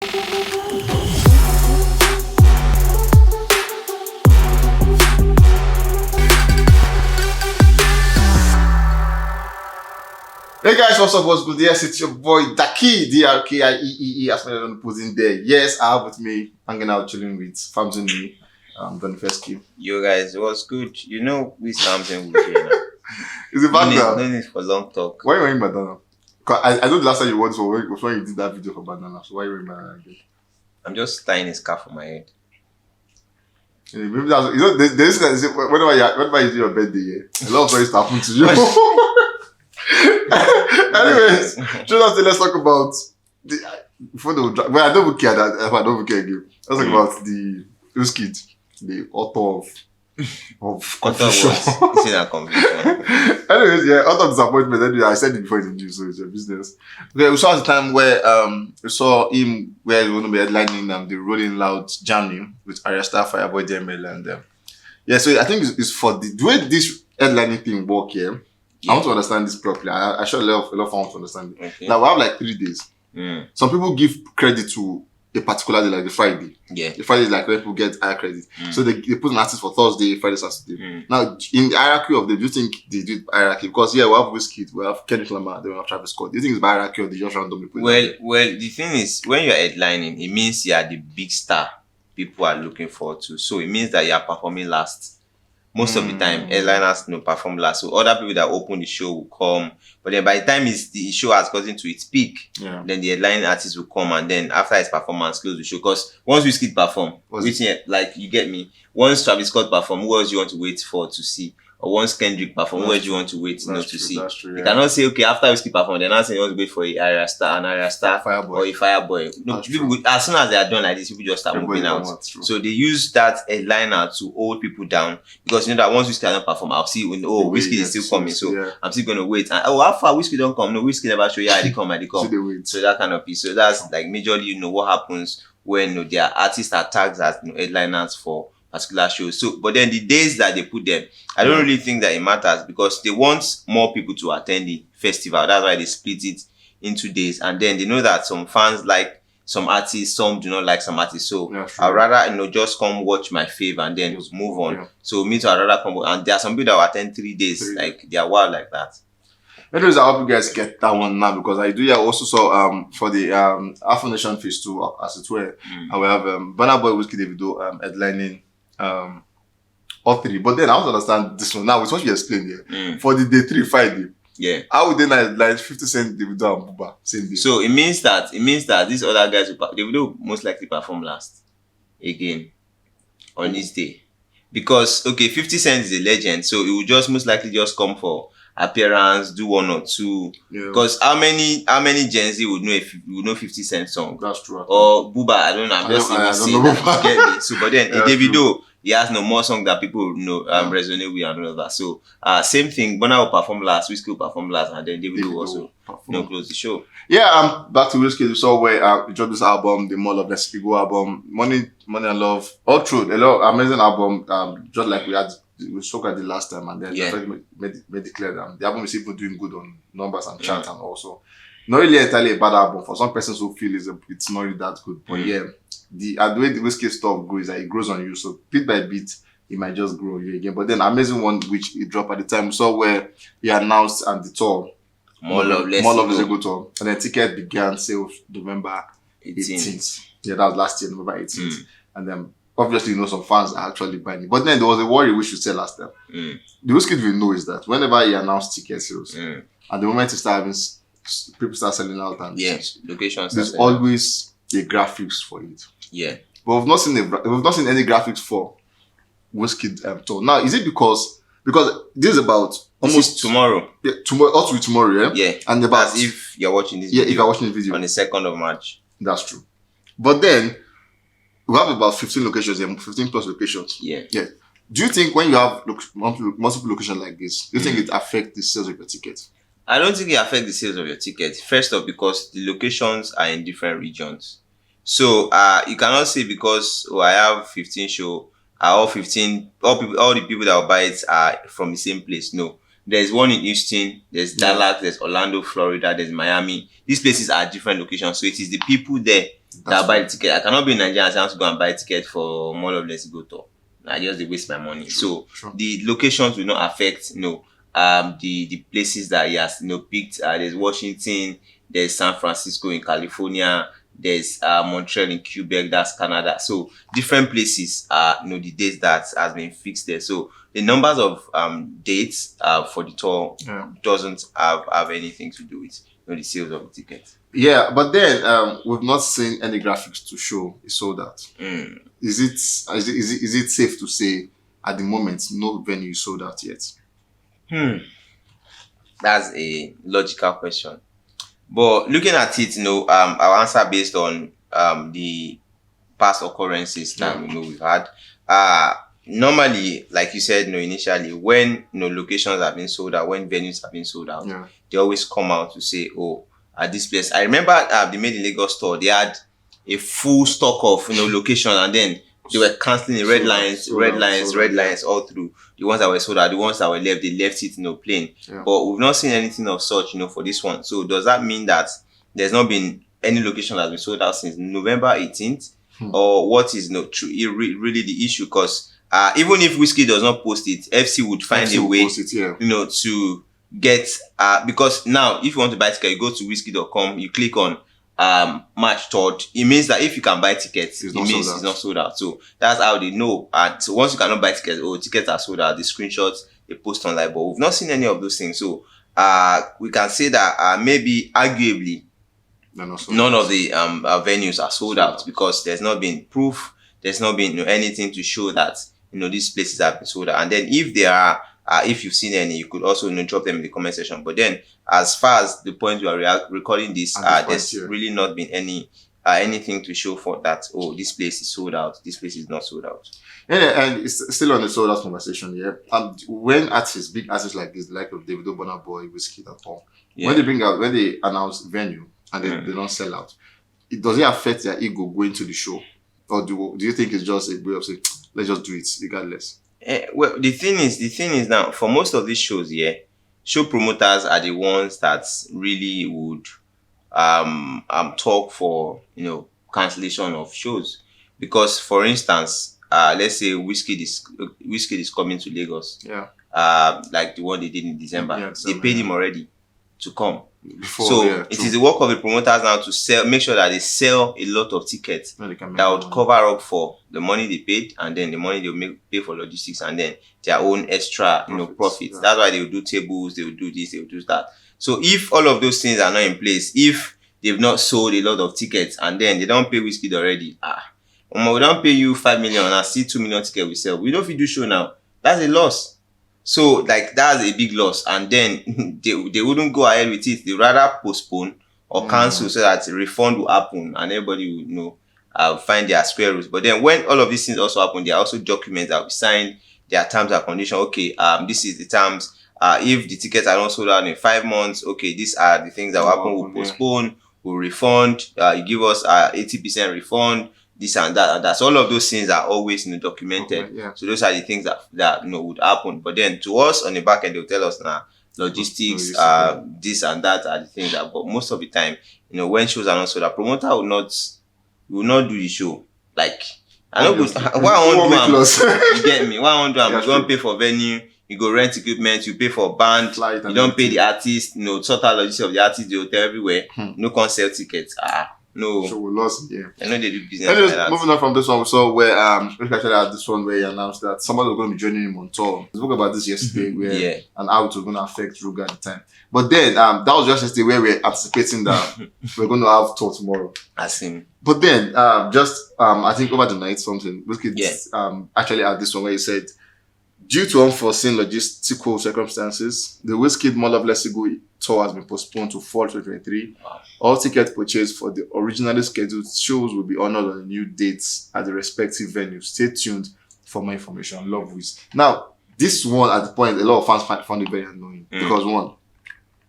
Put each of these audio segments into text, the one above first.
Hey guys, what's up? What's good? Yes, it's your boy Daki, DRKIEEE, as many don't put in there. Yes, I have with me, hanging out, chilling with Farms and me, WIZKID. Yo guys, what's good? You know, we something with you now. Is it back now? No need for long talk. Why are you wearing bandana? Cause I know the last time you wore this was when you did that video for bandana, so why are you wearing bandana again? I'm just tying a scarf on my head. Yeah, maybe that's, you know, there's whenever you do your birthday, yeah, a lot of stories happen to you. Anyways, let's talk about the before the well, I don't even care that I don't even care again. Let's talk about the WIZKID, the author of confusion. It's in a confusion. Anyways, yeah, author of disappointment. Anyway, I said it before in the news, so it's your business. Okay, we saw at the time where we saw him where he was going to be headlining the Rolling Loud Journey with Arresta, Fireboy, MLLE, and yeah. So I think it's for the way this headlining thing work here. Yeah. I want to understand this properly. I sure a lot of fun to understand it. Okay. Now we have like 3 days. Some people give credit to a particular day, like the Friday. Yeah. The Friday is like when people get higher credit. So they put an artist for Thursday, Friday, Saturday. Now in the hierarchy of them, do you think they do hierarchy? Because we have WIZKID, we have Kendrick Lamar, then we have Travis Scott. Do you think it's by hierarchy or they just randomly put it? Well, the thing is, when you're headlining, it means you are the big star people are looking forward to. So it means that you are performing last. Most of the time, headliners perform last. So other people that open the show will come. But then by the time the show has gotten to its peak, then the headline artist will come, and then after his performance, close the show. Because once WIZKID perform, like you get me, once Travis Scott perform, who else you want to wait for to see? Or once Kendrick perform, who else you want to wait to see? That's true, You cannot say, okay, after WIZKID perform, then now say you want to wait for an Arresta or a Fireboy. No, people, as soon as they are done like this, people just start moving out. So they use that headliner to hold people down, because you know that once WIZKID doesn't perform, I'll see WIZKID is still coming, so I'm still gonna wait. And how far WIZKID don't come? No, WIZKID never show. Yeah, they come. So that kind of piece. So that's like majorly, what happens when their artists are tagged as headliners for particular shows. So, but then the days that they put them, I don't really think that it matters, because they want more people to attend the festival. That's why they split it into days, and then they know that some fans like some artists, some do not like some artists. So I'd rather just come watch my fave and then move on. So me too, I'd rather come, and there are some people that will attend 3 days, like they are wild like that. Anyways, I hope you guys get that one now, because I do also saw for the Afro Nation Phase 2 as it were, and we have Burna Boy, WIZKID, Davido headlining all 3. But then I want to understand this one now with what you explained here. For the day 3 Friday, how would they like 50 Cent, Davido and Buba same day? So it means that these other guys will most likely perform last again on this day, because 50 Cent is a legend, so it will just most likely just come for appearance, do 1 or 2. Because how many Gen Z would know 50 Cent song? That's true. Or Buba, I don't know. I'm just even saying that. Get me? So, but then Davido, he has no more songs that people know resonate with and all of that. So same thing. Burna will perform last, WIZKID will perform last, and then Davido will also close the show. Yeah, back to WIZKID. We saw where he dropped this album, the More Love Less Ego album, Money and Love. All true, a lot amazing album. Just like we spoke at the last time, and then made it clear that the album is even doing good on numbers and charts, and also not really entirely a bad album. For some persons who feel it's not really that good, but the way the WIZKID stuff grows, it grows on you. So bit by bit, it might just grow on you again. But then amazing one which he dropped at the time, we saw where he announced the tour, More Love Less Ego tour, and then ticket began sales November 18th. Yeah, that was last year, November 18th, and then obviously, some fans are actually buying it. But then there was a worry we should say last time. The WIZKID we know is that whenever he announced ticket sales, at the moment he start having people start selling out, and locations, there's always a graphics for it. But we've not seen any graphics for WIZKID tour. Now, is it because this is about almost tomorrow? Yeah, tomorrow. Yeah. And about if you're watching this. If you're watching the video on the 2nd of March. That's true. But then we have about 15 locations here, 15 plus locations. Yeah. Do you think when you have multiple locations like this, do you think it affects the sales of your ticket? I don't think it affects the sales of your ticket. First off, because the locations are in different regions. So you cannot say because I have 15 shows, all the people that will buy it are from the same place. No. There's one in Houston, there's Dallas, there's Orlando, Florida, there's Miami. These places are different locations. So it is the people there that buy the ticket. I cannot be in Nigeria and say I want to go and buy a ticket for MLLE Go tour. I just waste my money. So the locations will not affect, the places that he has, picked. There's Washington, there's San Francisco in California, there's Montreal in Quebec, that's Canada. So different places are, the dates that has been fixed there. So the numbers of dates for the tour doesn't have anything to do with the sales of the tickets. Yeah, but then we've not seen any graphics to show it's sold out. Is it safe to say at the moment no venue is sold out yet? That's a logical question. But looking at it, I'll answer based on the past occurrences that we've had. Normally, like you said, initially, when locations have been sold out, when venues have been sold out, they always come out to say, "Oh, at this place." I remember the Made in Lagos store. They had a full stock of locations, and then they were cancelling the red lines all through. The ones that were sold out, the ones that were left, they left it plain. But we've not seen anything of such, for this one. So does that mean that there's not been any location that's been sold out since November 18th? Or what is really the issue? Because even if WIZKID does not post it, FC would find a way, to get because now if you want to buy ticket, you go to WIZKID.com, you click on March 3rd. It means that if you can buy tickets, it's not sold out. So that's how they know. And so once you cannot buy tickets, tickets are sold out, the screenshots they post online. But we've not seen any of those things. So we can say that maybe arguably none of the venues are sold out because there's not been proof, there's not been anything to show that these places have been sold out. And then if there are, if you've seen any, you could also drop them in the comment section. But then, as far as the point we are recording this, there's really not been anything to show for that. Oh, this place is sold out. This place is not sold out. And it's still on the sold out conversation. When artists, big artists like this, like of Davido, Burna Boy, WIZKID, and all, when they announce venue and they don't sell out, does it affect their ego going to the show, or do you think it's just a way of saying, let's just do it regardless? Well, the thing is now, for most of these shows, show promoters are the ones that really would talk for cancellation of shows. Because for instance, let's say WIZKID is coming to Lagos, like the one they did in December. They paid him already to come. It is the work of the promoters now to make sure that they sell a lot of tickets that would cover up for the money they paid, and then the money they'll pay for logistics, and then their own extra profits. That's why they will do tables, they will do this, they will do that. So if all of those things are not in place, if they've not sold a lot of tickets and then they don't pay WIZKID already, we don't pay you 5 million and see 2 million tickets we sell. We don't fit do show now. That's a loss. So, that's a big loss. And then they wouldn't go ahead with it. They rather postpone or cancel so that a refund will happen and everybody will find their square roots. But then when all of these things also happen, there are also documents that we sign, their terms and conditions. Okay, this is the terms. If the tickets are not sold out in 5 months, okay, these are the things that will happen. We'll postpone, we'll refund, you give us 80% refund, this and that and that. So all of those things are always documented. So those are the things that would happen. But then to us on the back end, they'll tell us logistics, this and that are the things that. But most of the time, when shows are not sold, the promoter will not do the show. Like I know why I want to do. You get me? Why I want to do? You don't pay for venue. You go rent equipment. You pay for band. You don't pay the artist. Total logistics of the artist. The hotel everywhere. No concert tickets. No. So we lost. I know they do business. Anyways, like that. Moving on from this one, we saw where actually had this one where he announced that somebody was going to be joining him on tour. We spoke about this yesterday, where and how it was going to affect Ruga at the time. But then that was just yesterday where we're anticipating that we're going to have tour tomorrow. I see. But then I think over the night WIZKID actually had this one where he said, due to unforeseen logistical circumstances, the WIZKID MLLE tour has been postponed to fall 2023. Wow. All tickets purchased for the originally scheduled shows will be honored on the new dates at the respective venues. Stay tuned for more information. Love Wiz. Now, this one at the point, a lot of fans found it very annoying because one,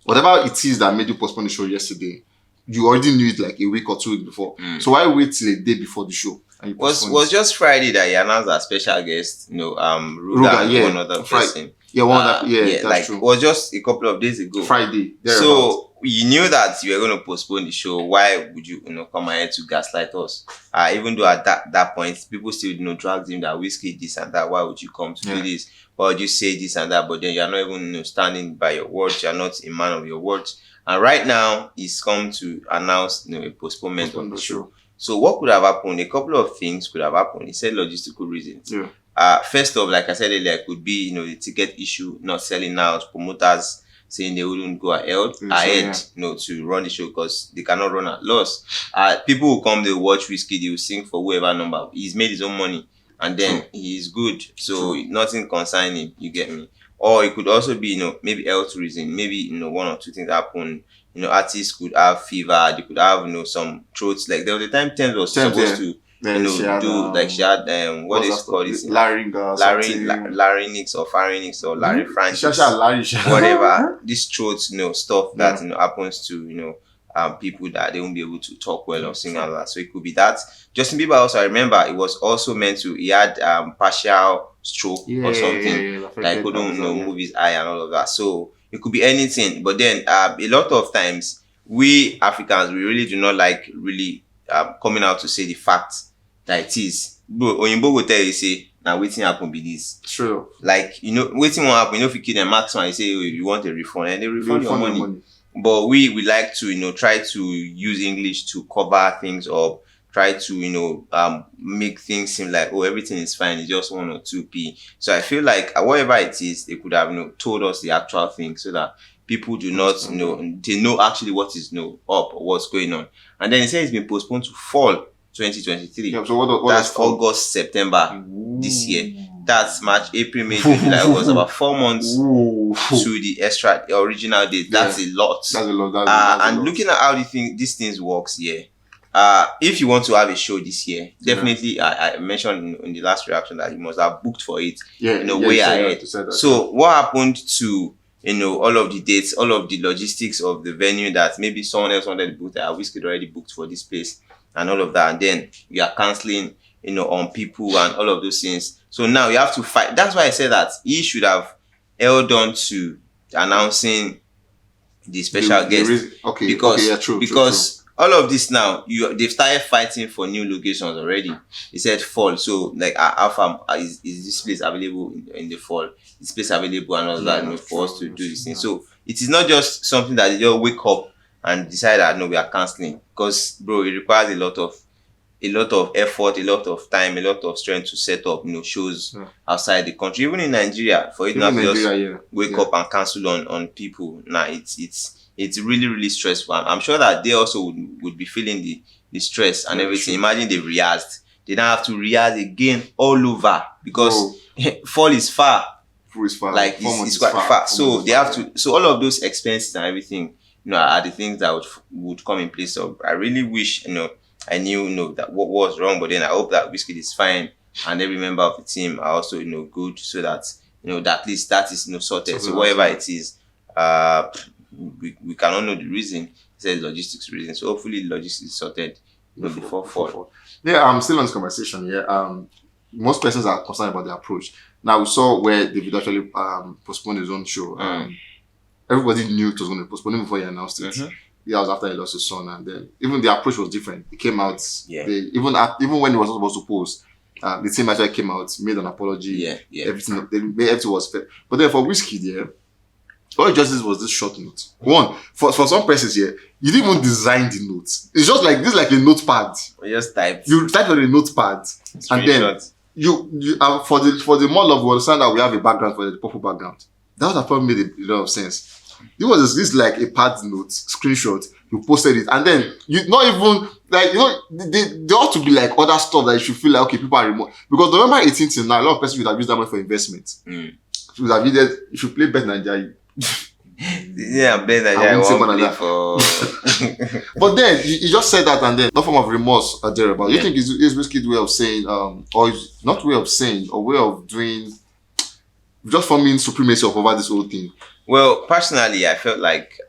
whatever it is that made you postpone the show yesterday, you already knew it like a week or 2 weeks before. So why wait till a day before the show? Was just Friday that he announced a special guest, Ruga, one other person. That's true. It was just a couple of days ago. Friday. So you knew that you were going to postpone the show. Why would you, come ahead to gaslight us? Even though at that point, people still, dragged him that WIZKID this and that. Why would you come to do this? Why would you say this and that? But then you're not even, standing by your words. You're not a man of your words. And right now, he's come to announce, a postponement of the show. So what could have happened? A couple of things could have happened. He said logistical reasons. First off, like I said earlier, it could be, the ticket issue not selling out, promoters saying they wouldn't go ahead, to run the show because they cannot run at loss. People will come, they'll watch WIZKID, he'll sing for whoever number. He's made his own money and then he's good. So nothing concerning, you get me? Or it could also be, maybe health reason. Maybe, one or two things happen. Artists could have fever, they could have, some throats. Like there was a time Thames was supposed to she had what is called this larynx or pharynx or laryngitis, whatever this throat stuff that happens to people that they won't be able to talk well or sing all that. So it could be that. Justin Bieber also, I remember it was also meant to, he had partial stroke or something, like couldn't move his eye and all of that. So it could be anything. But then a lot of times we Africans, we really do not like coming out to say the fact that it is. Bro, Oyinbo will tell you, say, now waiting happen be this. True. Like, waiting won't happen. If you kill them maximum, you say, oh, you want a refund, and they refund your money. But we like to, try to use English to cover things up, try to, make things seem like, oh, everything is fine, it's just 1 or 2p. So I feel like whatever it is, they could have, told us the actual thing so that people do not they know actually what is up or what's going on. And then he said it's been postponed to fall 2023. Yeah, so what that's August, September this year. That's March, April, May, June, July. It was about 4 months to the original date. That's a lot. That's a lot. And looking at how these things works, if you want to have a show this year, definitely, I mentioned in the last reaction that you must have booked for it, way ahead. So what happened to all of the dates, all of the logistics of the venue that maybe someone else wanted to book that WIZKID already booked for this place and all of that, and then you are cancelling, on people and all of those things. So now you have to fight. That's why I said that he should have held on to announcing the special guest. Because all of this now, they've started fighting for new locations already. He said fall. So like Alpha, is this place available in the fall? Is this place available and all that for us to do this thing? So it is not just something that they just wake up and decide that no, we are cancelling. Because bro, it requires a lot of effort, a lot of time, a lot of strength to set up, shows outside the country. Even in Nigeria, for it not just wake up and cancel on people. Nah, it's really, really stressful. I'm sure that they also would be feeling the stress and everything. Imagine they rehearsed. They don't have to rehearse again all over because fall is far. Like it's quite far. So they have to. So all of those expenses and everything, are the things that would come in place. So I really wish, I knew, that what was wrong, but then I hope that WIZKID is fine and every member of the team are also, good, so that, that at least that is, sorted. So whatever it is, we cannot know the reason. He says logistics reason. So hopefully logistics is sorted, before fall. Yeah, I'm still on this conversation. Yeah, most persons are concerned about the approach. Now we saw where David actually postponed his own show. Everybody knew it was going to postpone it before he announced it. Yeah, it was after he lost his son, and then even the approach was different. It came out, even when he was not supposed to post, the team actually came out, made an apology. Everything was fair. But then for WIZKID, all justice was this short note. One, for some persons here, you didn't even design the notes. It's just like this, like a notepad. We just typed. You typed on a notepad, and then you for the more love, we understand that we have a background for the purple background. That would have probably made a lot of sense. It was this like a pad note screenshot. You posted it, and then you not even like they ought to be like other stuff that you should feel like okay, people are remote, because November 18th till now, a lot of persons would have used that money for investment. Would have needed if you play Bet Nigeria. Bet Nigeria won't play for. But then you just said that, and then no form of remorse are there about. You think is WIZKID's way of saying or is not way of saying or way of doing, just forming supremacy over this whole thing? Well, personally, I felt like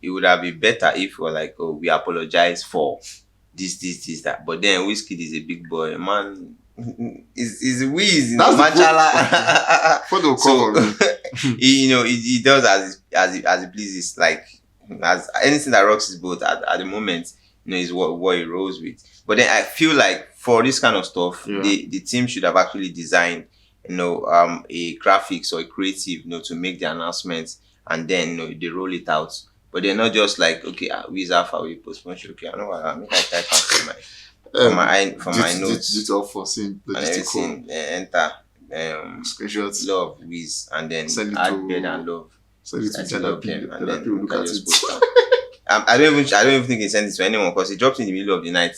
it would have been better if we were like, oh, we apologize for this, that. But then WIZKID is a big boy, man. Is Wiz, Machala. So he he does as he pleases. Like as anything that rocks his boat at the moment, is what he rolls with. But then I feel like for this kind of stuff, the team should have actually designed, a graphics or a creative, to make the announcements, and then they roll it out. But they're not just like, okay, we postpone. Okay, I know what I make. I type for my notes. Due to unforeseen logistical Enter screenshots, love Wiz, and then send it add to bed and love. send it to Janapi, and then people look at just it. post them. I don't even think he sent it to anyone because it dropped in the middle of the night.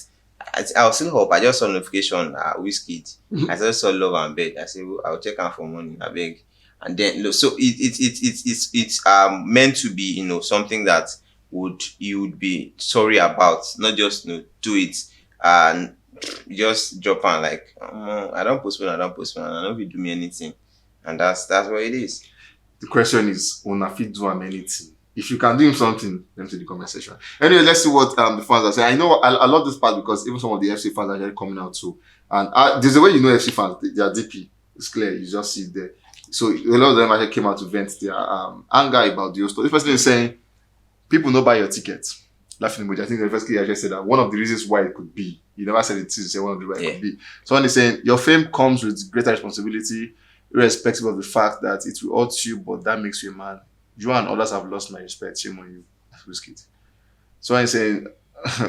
I was still up. I just saw notification. WIZKID. I just saw love and bed. I said, well, I'll check out for money. I beg. And then so it's meant to be something that you would be sorry about, not just do it and just drop on like I don't postpone, I don't know if you do me anything, and that's what it is. The question is, una fit do am anything. If you can do him something, let me see the comment section. Anyway, let's see what the fans are saying. I know I love this part because even some of the FC fans are actually coming out too. And there's a way FC fans, they are DP. It's clear, you just see it there. So a lot of them actually came out to vent their anger about the story. This person is saying, people don't buy your tickets. Laughing emoji. I think the first kid I just said that one of the reasons why it could be. You never said it to say one of the reasons why it could be. Someone is saying, your fame comes with greater responsibility, irrespective of the fact that it will hurt you, but that makes you a man. You and others have lost my respect. Shame on you. WIZKID. So I'm saying,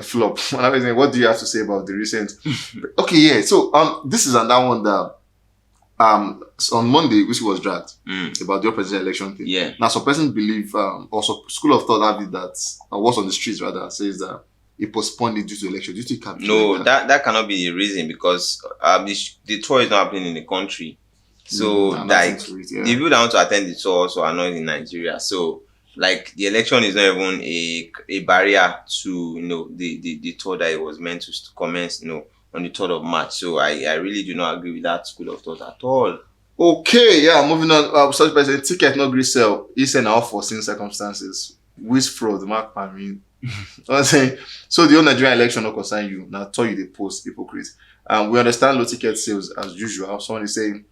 flop. When I was saying, what do you have to say about the recent? Okay, yeah. So this is another one that on Monday, which was dragged about the presidential election thing. Yeah. Now, some person believe, also school of thought have it that, what's on the streets rather, says that it postponed it due to election. Do you think it can be No, like that cannot be the reason because the tour is not happening in the country. So like the people that want to attend the tour also are not in Nigeria. So like the election is not even a barrier to the tour that it was meant to commence on the 3rd of March. So I really do not agree with that school of thought at all. Okay, yeah, moving on. Such person ticket not great sell. It's an unforeseen circumstances. Which fraud, Mark? I mean, I'm saying. So the whole Nigerian election not concern you. Now tell you the post hypocrite. We understand low ticket sales as usual. Someone is saying,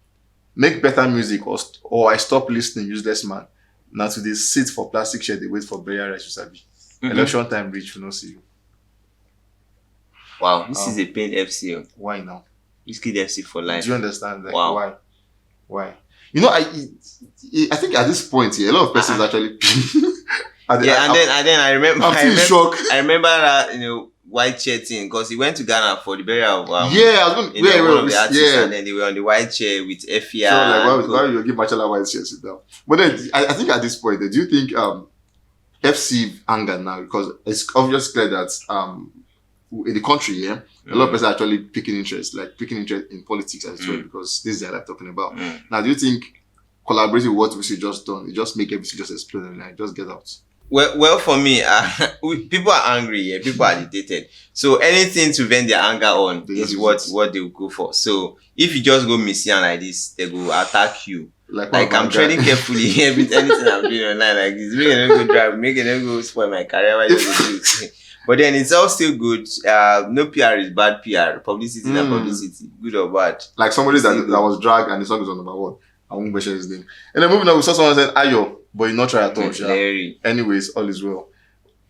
make better music or I stop listening, useless man. Now to this sit for plastic shirt, they wait for burial rights to sabi. Election time reach, we not see you. Wow, this is a paid FC. Why now? WIZKID FC for life. Do you understand? Like, wow. Why? I think at this point here, a lot of persons actually. And then I remember. I'm still in shock. I remember that white chair thing because he went to Ghana for the burial of I was going one of the artists, and then they were on the white chair with Efia. So like, why you give Machala white chair sit down? But then I think at this point, do you think FC anger now because it's obviously clear that in the country, a lot of people are actually picking interest in politics as well because this is their life talking about. Now, do you think collaborating with what WIZKID just done, it just make everything just explode and like just get out? Well, for me, people are angry. Yeah, people are agitated. So anything to vent their anger on is what they will go for. So if you just go messian like this, they will attack you. Like I'm treading carefully anything I'm doing online like this. Making them go drive, making them go spoil my career. But then it's all still good. No PR is bad PR. Publicity is publicity, good or bad. Like somebody that was dragged and the song is on number 1. I won't mention his name. And then moving on, we saw someone said Ayo, but you not try at all. Anyways, all is well.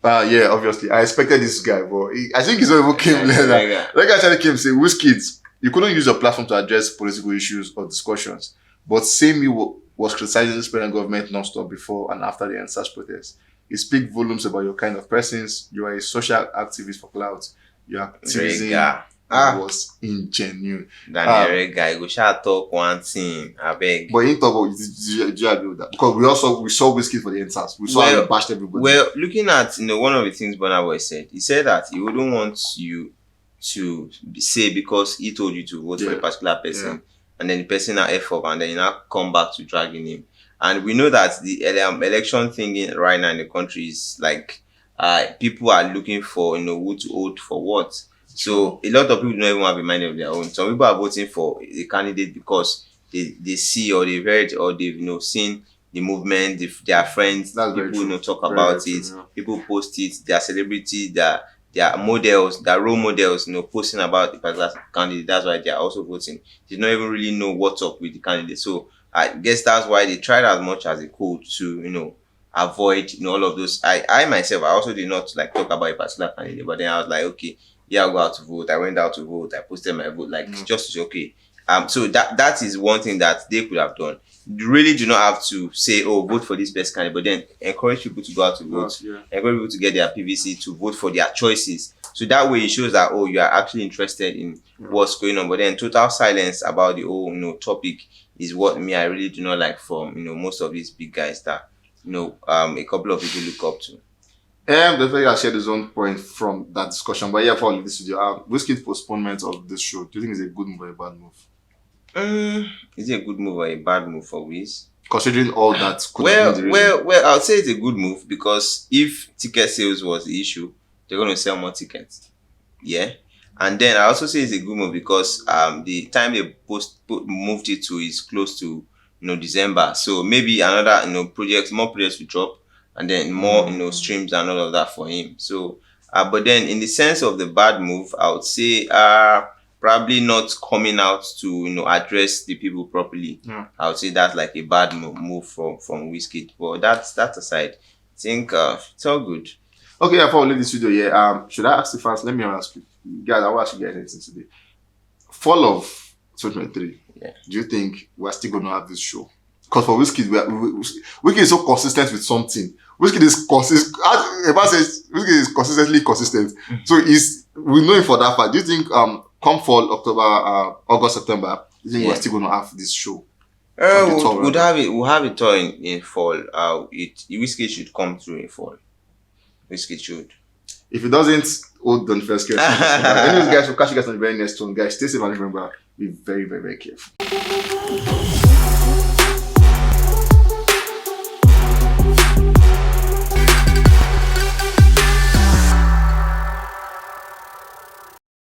Yeah, obviously. I expected this guy, but I think he's not even came later. That guy actually came say, WIZKID, you couldn't use your platform to address political issues or discussions. But same you was criticizing the present government non-stop before and after the NSAS protest. It speaks volumes about your kind of persons. You are a social activist for clouds. Your activism was ingenuine. Daniel guy, go shall talk one thing. I beg. But in talk about, do you agree with that? Because we saw WIZKID for the NSAS. We saw how he bashed everybody. Well, looking at one of the things Burna Boy said, he said that he wouldn't want you to say because he told you to vote for a particular person, and then the person now F up, and then you now come back to dragging him. And we know that the election thing right now in the country is like people are looking for who to vote for what. So a lot of people don't even have a mind of their own. Some people are voting for a candidate because they see or they've heard or they've seen the movement, their friends, people talk about it, people post it, their celebrity, their models, their role models, posting about the particular candidate. That's why they are also voting. They don't even really know what's up with the candidate. So I guess that's why they tried as much as they could to, avoid, all of those. I myself, I also did not like talk about a particular candidate, but then I was like, okay, yeah, I'll go out to vote. I went out to vote. I posted my vote, like just to say, okay. So that is one thing that they could have done. You really do not have to say, oh, vote for this best candidate, but then encourage people to go out to vote. Encourage people to get their PVC to vote for their choices. So that way it shows that, oh, you are actually interested in what's going on. But then total silence about the whole, topic is what I really do not like from, most of these big guys that, a couple of people look up to. Definitely I shared his own point from that discussion. But yeah, for this video, WIZKID postponement of this show, do you think it's a good move or a bad move? Is it a good move or a bad move for Wiz? Considering all that could well, I'll say it's a good move because if ticket sales was the issue, they're going to sell more tickets. Yeah. And then I also say it's a good move because the time they moved it to is close to December. So maybe another more projects will drop, and then more streams and all of that for him. So but then in the sense of the bad move, I would say probably not coming out to address the people properly. I would say that's like a bad move from WIZKID. But that's aside. I think it's all good. Okay, I probably this video here. Should I ask the fans? Let me ask you guys. I want to get anything today. Fall of 2023. Yeah. Do you think we're still gonna have this show? Because for WIZKID, WIZKID is so consistent with something. WIZKID is consistent. Eba says WIZKID is consistently consistent. So we know him for that fact. Do you think come fall, October, August, September, do you think we're still gonna have this show? We'll have it all in fall. WIZKID should come through in fall. WIZKID should. If it doesn't, hold on first question. Anyways, guys, we'll catch you guys on the very next one. Guys, stay safe and remember, be very, very, very careful.